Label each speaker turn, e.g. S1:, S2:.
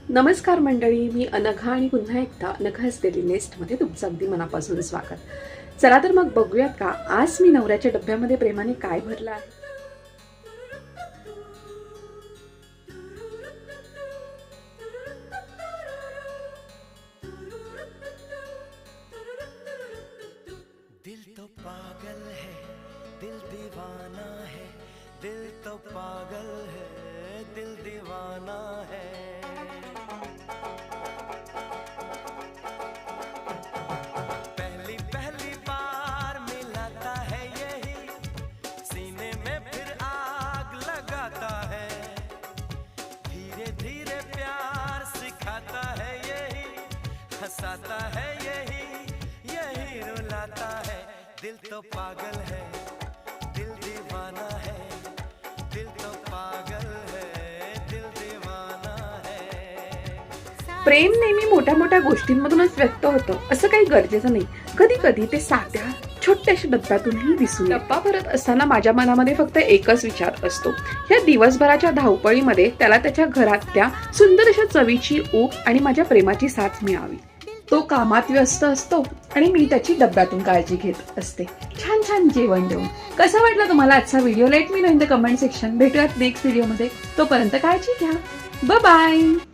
S1: नमस्कार मंडळी, मी अनघा आणि पुन्हा एकदा अनघाच डेली नेस्टमध्ये तुमचं अगदी मनापासून स्वागत। चला तर मग बघूयात का आज मी नवऱ्याच्या डब्यामध्ये प्रेमाने काय भरलं आहे।
S2: दिल तो पागल है, दिल दीवाना है, दिल तो पागल है, दिल दीवाना है। पहली पहली बार मिलाता है यही, सीने में फिर आग लगाता है। धीरे धीरे प्यार सिखाता है यही, हंसाता है यही रुलाता है। दिल तो पागल है, दिल दीवाना है, दिल तो पागल है, दिल दीवाना है।
S1: प्रेम नेहमी मोठ्या मोठ्या गोष्टींमधूनच व्यक्त होतं असं काही गरजेचं नाही। कधी कधी ते साध्या छोट्याशा डब्यातूनही दिसून येतं। डब्बा भरत असताना माझ्या मनामध्ये फक्त एकच विचार असतो, या दिवसभराच्या धावपळीमध्ये त्याला त्याच्या घरातल्या सुंदर अशा चवीची ऊब आणि माझ्या प्रेमाची साथ मिळावी। तो कामात व्यस्त असतो आणि मी त्याची डब्यातून काळजी घेत असते, छान छान जेवण देऊन। कसा वाटला तुम्हाला आजचा video? Let me know in the comment section. भेटूयात नेक्स्ट व्हिडिओमध्ये, तोपर्यंत काळजी घ्या। Bye bye.